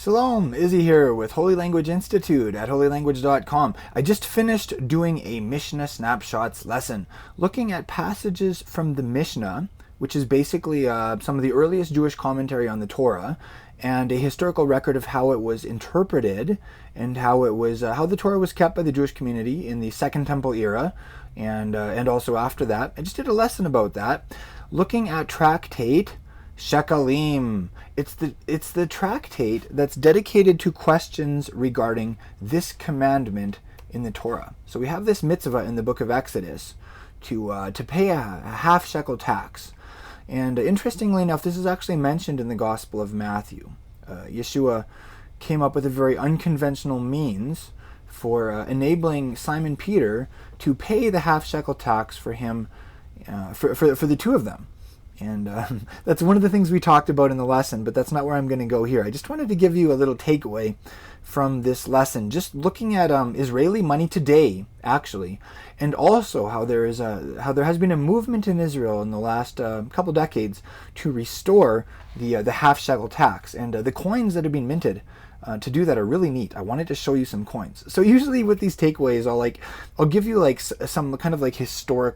Shalom, Izzy here with Holy Language Institute at holylanguage.com. I just finished doing a Mishnah Snapshots lesson, looking at passages from the Mishnah, which is basically some of the earliest Jewish commentary on the Torah, and a historical record of how it was interpreted and how the Torah was kept by the Jewish community in the Second Temple era, and also after that. I just did a lesson about that, looking at tractate Shekalim. It's the tractate that's dedicated to questions regarding this commandment in the Torah. So we have this mitzvah in the book of Exodus to pay a half-shekel tax. And interestingly enough, this is actually mentioned in the Gospel of Matthew. Yeshua came up with a very unconventional means for enabling Simon Peter to pay the half-shekel tax for him, for the two of them. And that's one of the things we talked about in the lesson, but that's not where I'm going to go here. I just wanted to give you a little takeaway from this lesson, just looking at Israeli money today, actually, and also how there has been a movement in Israel in the last couple decades to restore the half-shekel tax, and the coins that have been minted to do that are really neat. I wanted to show you some coins. So usually with these takeaways, I'll give you like some kind of like historical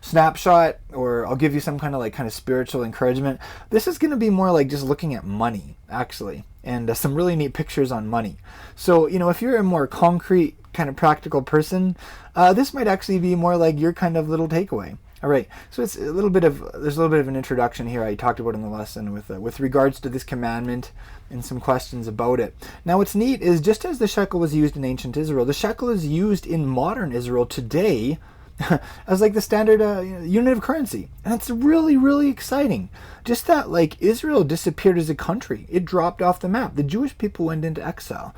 snapshot, or I'll give you some kind of spiritual encouragement. This is going to be more like just looking at money, actually, and some really neat pictures on money. So, if you're a more concrete kind of practical person, this might actually be more like your kind of little takeaway. All right, so there's a little bit of an introduction here I talked about in the lesson with regards to this commandment and some questions about it. Now, what's neat is just as the shekel was used in ancient Israel, the shekel is used in modern Israel today as like the standard unit of currency, and it's really, really exciting. Just that Israel disappeared as a country; it dropped off the map. The Jewish people went into exile.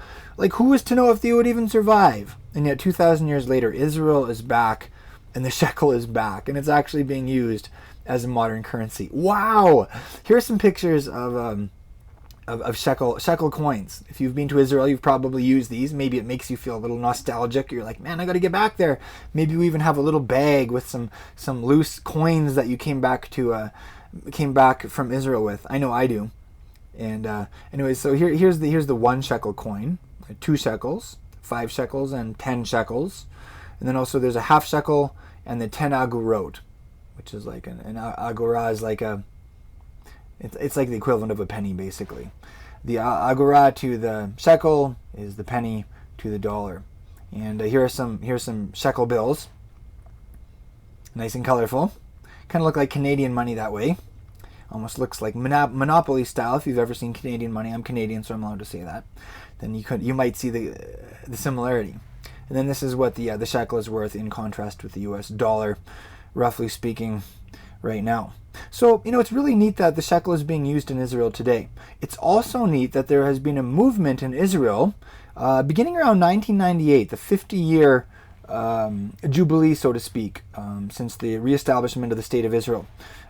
Who was to know if they would even survive? And yet, 2,000 years later, Israel is back, and the shekel is back, and it's actually being used as a modern currency. Wow! Here are some pictures of shekel coins. If you've been to Israel, you've probably used these. Maybe it makes you feel a little nostalgic. You're like, man, I got to get back there. Maybe we even have a little bag with some loose coins that you came back from Israel with. I know I do. And anyways, so here's the 1 shekel coin, 2 shekels, 5 shekels, and 10 shekels. And then also there's a half shekel and the 10 agorot, which is like an agora is like a It's like the equivalent of a penny, basically. The agora to the shekel is the penny to the dollar. And here's some shekel bills, nice and colorful. Kind of look like Canadian money that way. Almost looks like Monopoly style. If you've ever seen Canadian money, I'm Canadian, so I'm allowed to say that. Then you might see the similarity. And then this is what the shekel is worth in contrast with the U.S. dollar, roughly speaking, right now. So, it's really neat that the shekel is being used in Israel today. It's also neat that there has been a movement in Israel beginning around 1998, the 50-year jubilee, so to speak, since the reestablishment of the State of Israel.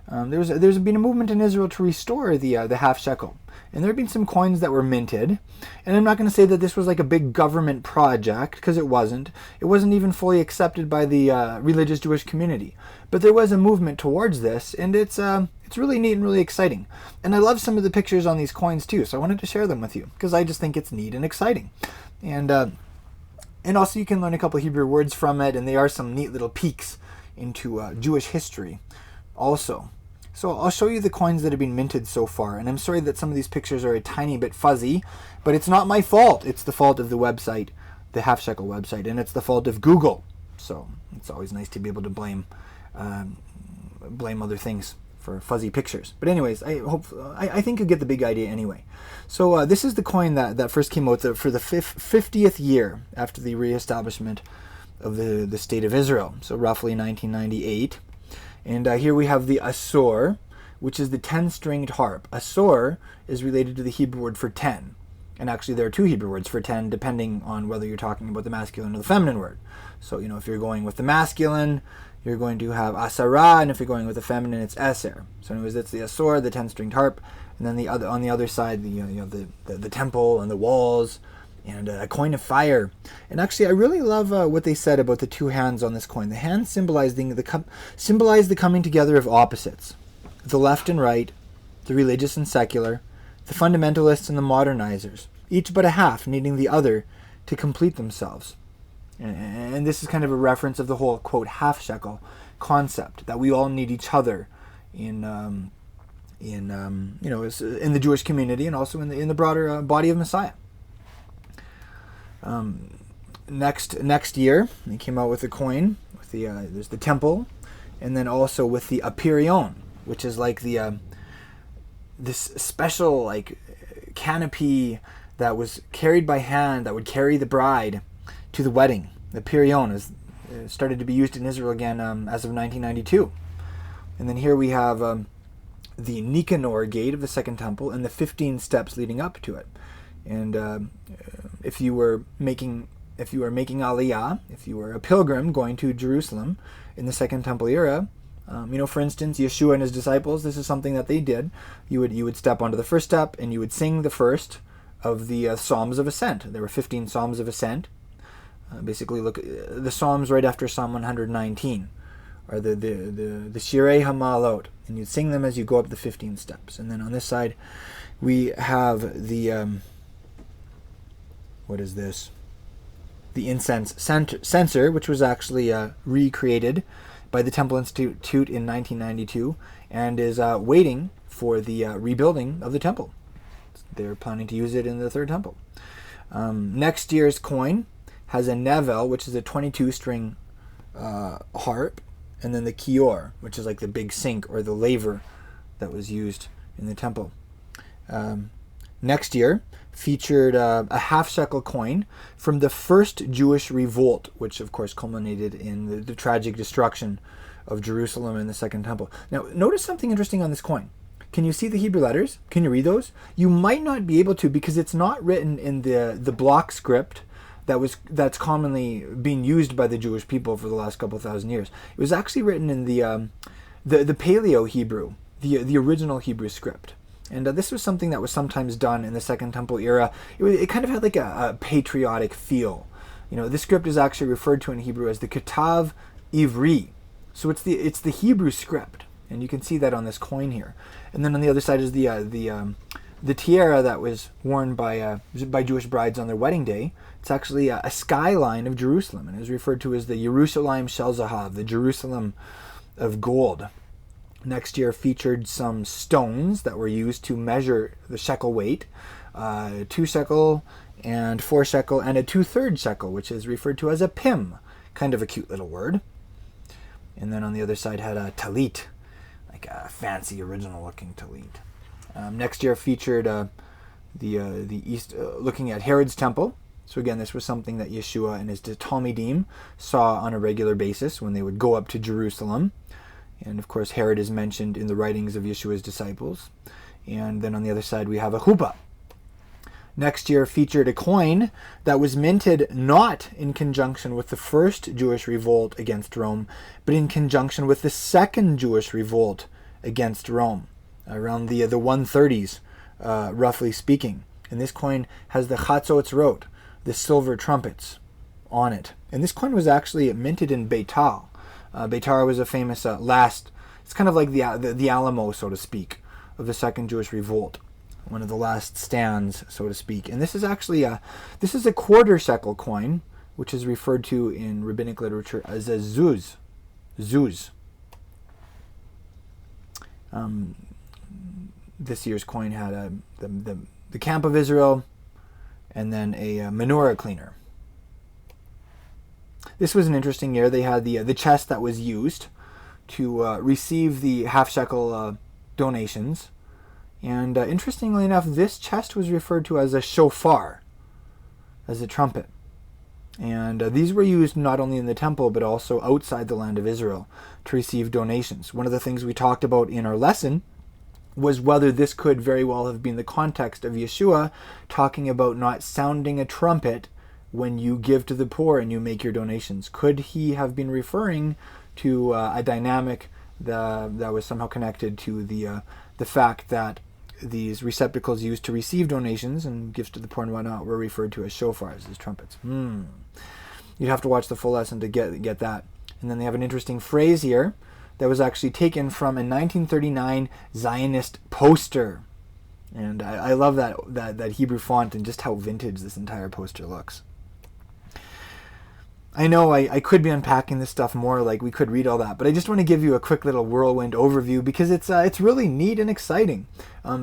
There's been a movement in Israel to restore the half shekel. And there have been some coins that were minted. And I'm not going to say that this was like a big government project, because it wasn't. It wasn't even fully accepted by the religious Jewish community. But there was a movement towards this, and it's really neat and really exciting. And I love some of the pictures on these coins too, so I wanted to share them with you, because I just think it's neat and exciting. And also you can learn a couple Hebrew words from it, and they are some neat little peeks into Jewish history also. So I'll show you the coins that have been minted so far, and I'm sorry that some of these pictures are a tiny bit fuzzy, but it's not my fault. It's the fault of the website, the half shekel website, and it's the fault of Google. So it's always nice to be able to blame other things for fuzzy pictures. But anyways, I think you get the big idea anyway. So this is the coin that first came out for the 50th year after the reestablishment of the State of Israel, so roughly 1998. And here we have the asor, which is the 10-stringed harp. Asor is related to the Hebrew word for 10. And actually there are 2 Hebrew words for 10, depending on whether you're talking about the masculine or the feminine word. So, if you're going with the masculine, you're going to have asara, and if you're going with the feminine, it's eser. So anyways, that's the asor, the 10-stringed harp. And then on the other side, the temple and the walls, and a coin of fire. And actually, I really love what they said about the 2 hands on this coin. The hands symbolize the coming together of opposites. The left and right, the religious and secular, the fundamentalists and the modernizers, each but a half needing the other to complete themselves. And this is kind of a reference of the whole, quote, half-shekel concept, that we all need each other in the Jewish community and also in the broader body of Messiah. Next year, they came out with a coin with there's the temple, and then also with the apirion, which is like the this special like canopy that was carried by hand that would carry the bride to the wedding. The apirion is started to be used in Israel again as of 1992. And then here we have the Nicanor gate of the Second Temple and the 15 steps leading up to it. And if you were making Aliyah, if you were a pilgrim going to Jerusalem in the Second Temple era, for instance, Yeshua and his disciples, this is something that they did. You would step onto the first step and you would sing the first of the Psalms of Ascent. There were 15 Psalms of Ascent. Basically, look, the Psalms right after Psalm 119 are the Shirei HaMa'alot, and you sing them as you go up the 15 steps. And then on this side, we have the what is this? The incense censer, which was actually recreated by the Temple Institute in 1992, and is waiting for the rebuilding of the temple. They're planning to use it in the Third Temple. Next year's coin has a nevel, which is a 22-string harp, and then the kior, which is like the big sink or the laver that was used in the temple. Next year featured a half-shekel coin from the first Jewish revolt, which of course culminated in the tragic destruction of Jerusalem and the Second Temple. Now, notice something interesting on this coin. Can you see the Hebrew letters? Can you read those? You might not be able to because it's not written in the block script that's commonly being used by the Jewish people for the last couple thousand years. It was actually written in the Paleo Hebrew, the original Hebrew script. And this was something that was sometimes done in the Second Temple era. It kind of had like a patriotic feel. This script is actually referred to in Hebrew as the Ketav Ivri. So it's the Hebrew script, and you can see that on this coin here. And then on the other side is the tiara that was worn by Jewish brides on their wedding day. It's actually a skyline of Jerusalem, and is referred to as the Yerushalayim Shel Zahav, the Jerusalem of gold. Next year featured some stones that were used to measure the shekel weight, 2 shekel and 4 shekel and a 2/3 shekel, which is referred to as a pim, kind of a cute little word. And then on the other side had a talit, like a fancy original-looking talit. Next year featured the east, looking at Herod's temple. So again, this was something that Yeshua and his Talmidim saw on a regular basis when they would go up to Jerusalem. And of course, Herod is mentioned in the writings of Yeshua's disciples. And then on the other side, we have a chuppah. Next year featured a coin that was minted not in conjunction with the first Jewish revolt against Rome, but in conjunction with the second Jewish revolt against Rome, around the 130s, roughly speaking. And this coin has the chatzot rot, the silver trumpets, on it. And this coin was actually minted in Beitar. Beitar was a famous it's kind of like the Alamo, so to speak, of the second Jewish revolt. One of the last stands, so to speak. And this is actually this is a quarter shekel coin, which is referred to in rabbinic literature as a zuz. Zuz. This year's coin had the camp of Israel and then a menorah cleaner. This was an interesting year. They had the chest that was used to receive the half-shekel donations. And interestingly enough, this chest was referred to as a shofar, as a trumpet. And these were used not only in the temple, but also outside the land of Israel to receive donations. One of the things we talked about in our lesson was whether this could very well have been the context of Yeshua talking about not sounding a trumpet when you give to the poor and you make your donations. Could he have been referring to a dynamic that was somehow connected to the fact that these receptacles used to receive donations and gifts to the poor and whatnot were referred to as shofars, as trumpets? You'd have to watch the full lesson to get that. And then they have an interesting phrase here that was actually taken from a 1939 Zionist poster. And I love that Hebrew font and just how vintage this entire poster looks. I know I could be unpacking this stuff more, like we could read all that, but I just want to give you a quick little whirlwind overview because it's really neat and exciting.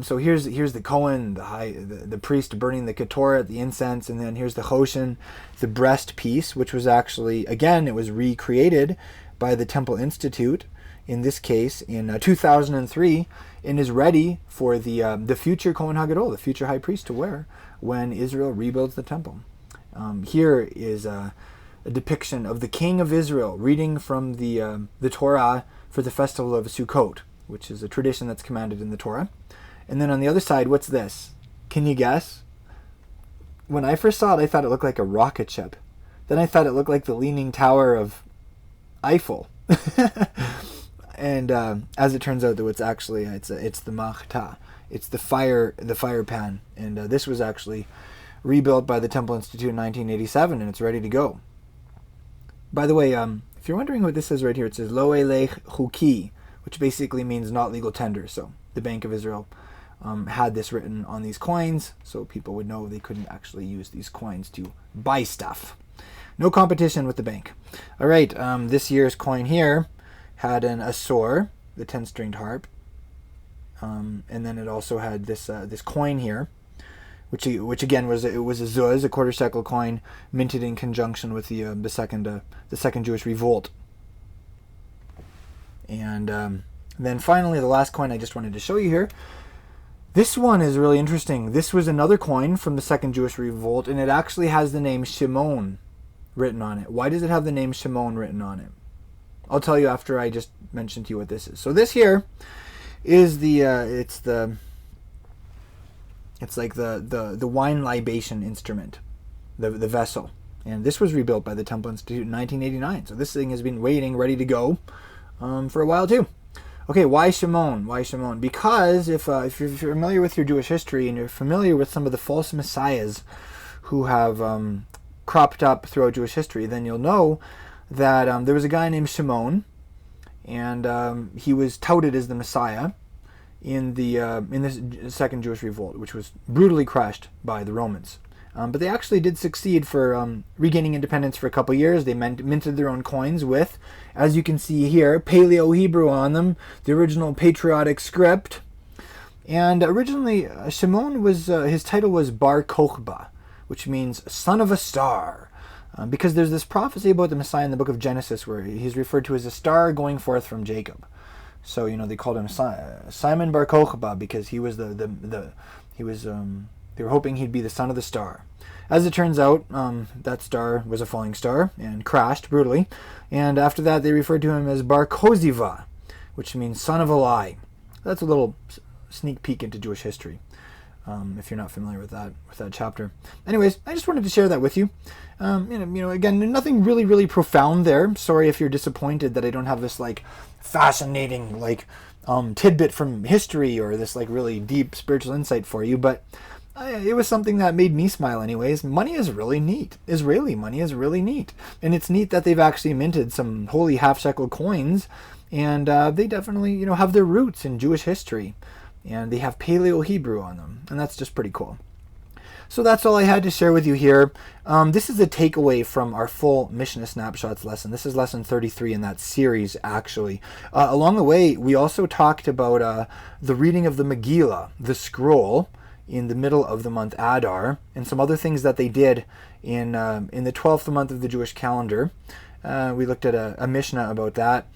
So here's the Kohen, the priest burning the Ketoret, the incense, and then here's the Choshen, the breast piece, which was actually, again, it was recreated by the Temple Institute, in this case, in 2003, and is ready for the future Kohen HaGadol, the future high priest, to wear when Israel rebuilds the temple. Here is a depiction of the king of Israel reading from the Torah for the festival of Sukkot, which is a tradition that's commanded in the Torah. And then on the other side, what's this? Can you guess? When I first saw it, I thought it looked like a rocket ship. Then I thought it looked like the Leaning Tower of Eiffel. And as it turns out, though, it's actually it's the Machta. It's the fire pan. And this was actually rebuilt by the Temple Institute in 1987, and it's ready to go. By the way, if you're wondering what this says right here, it says Lo Elech Chuki, which basically means not legal tender. So the Bank of Israel had this written on these coins, so people would know they couldn't actually use these coins to buy stuff. No competition with the bank. All right, this year's coin here had an Asor, the 10-stringed harp, and then it also had this coin here, which again was a zuz, a quarter shekel coin, minted in conjunction with the second Jewish revolt. And then finally, the last coin I just wanted to show you here. This one is really interesting. This was another coin from the second Jewish revolt, and it actually has the name Shimon written on it. Why does it have the name Shimon written on it? I'll tell you after I just mention to you what this is. So this here is it's like the wine libation instrument, the vessel. And this was rebuilt by the Temple Institute in 1989. So this thing has been waiting, ready to go for a while too. Okay, why Shimon? Why Shimon? Because if you're familiar with your Jewish history and you're familiar with some of the false messiahs who have cropped up throughout Jewish history, then you'll know that there was a guy named Shimon, and he was touted as the Messiah in this second Jewish revolt, which was brutally crushed by the Romans. But they actually did succeed for regaining independence for a couple years. They minted their own coins with, as you can see here, Paleo-Hebrew on them, the original patriotic script. And originally, Shimon his title was Bar Kochba, which means son of a star. Because there's this prophecy about the Messiah in the book of Genesis where he's referred to as a star going forth from Jacob. So, they called him Simon Bar Kochba because he was they were hoping he'd be the son of the star. As it turns out, that star was a falling star and crashed brutally. And after that, they referred to him as Bar Koziva, which means son of a lie. That's a little sneak peek into Jewish history, if you're not familiar with that chapter. Anyways, I just wanted to share that with you. Again, nothing really, really profound there. Sorry if you're disappointed that I don't have this fascinating tidbit from history or this really deep spiritual insight for you, but it was something that made me smile anyways. Money is really neat. Israeli money is really neat. And it's neat that they've actually minted some holy half-shekel coins, and they definitely, have their roots in Jewish history. And they have Paleo-Hebrew on them, and that's just pretty cool. So that's all I had to share with you here. This is a takeaway from our full Mishnah Snapshots lesson. This is lesson 33 in that series, actually. Along the way, we also talked about the reading of the Megillah, the scroll, in the middle of the month Adar, and some other things that they did in the 12th month of the Jewish calendar. We looked at a Mishnah about that.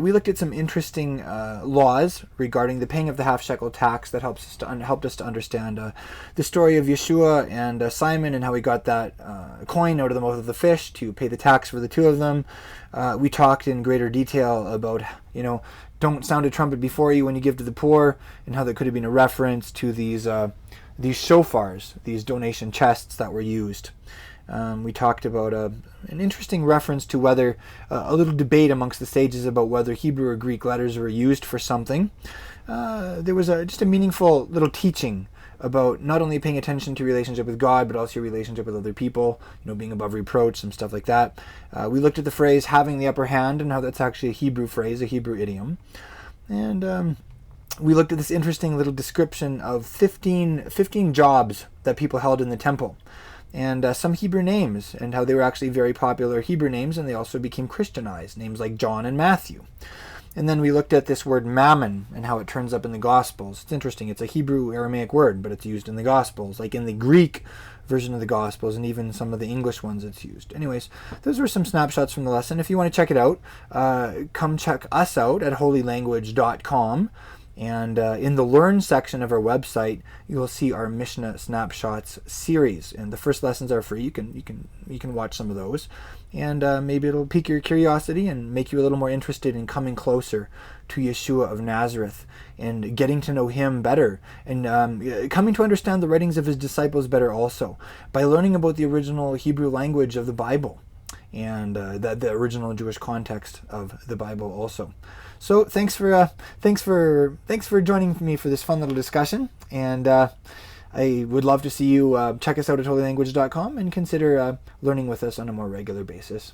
We looked at some interesting laws regarding the paying of the half-shekel tax that helped us to understand the story of Yeshua and Simon and how he got that coin out of the mouth of the fish to pay the tax for the two of them. We talked in greater detail about, don't sound a trumpet before you when you give to the poor, and how there could have been a reference to these shofars, these donation chests that were used. We talked about an interesting reference to whether, a little debate amongst the sages about whether Hebrew or Greek letters were used for something. There was just a meaningful little teaching about not only paying attention to your relationship with God, but also your relationship with other people, being above reproach, some stuff like that. We looked at the phrase having the upper hand and how that's actually a Hebrew phrase, a Hebrew idiom. And we looked at this interesting little description of 15 jobs that people held in the temple, and some Hebrew names, and how they were actually very popular Hebrew names, and they also became Christianized, names like John and Matthew. And then we looked at this word mammon and how it turns up in the Gospels. It's interesting. It's a Hebrew Aramaic word, but it's used in the Gospels, like in the Greek version of the Gospels, and even some of the English ones it's used. Anyways, those were some snapshots from the lesson. If you want to check it out, come check us out at holylanguage.com. And in the Learn section of our website, you will see our Mishnah Snapshots series. And the first lessons are free. You can watch some of those. And maybe it'll pique your curiosity and make you a little more interested in coming closer to Yeshua of Nazareth and getting to know him better, and coming to understand the writings of his disciples better also, by learning about the original Hebrew language of the Bible, and the original Jewish context of the Bible also. So thanks for joining me for this fun little discussion, and I would love to see you check us out at holylanguage.com and consider learning with us on a more regular basis.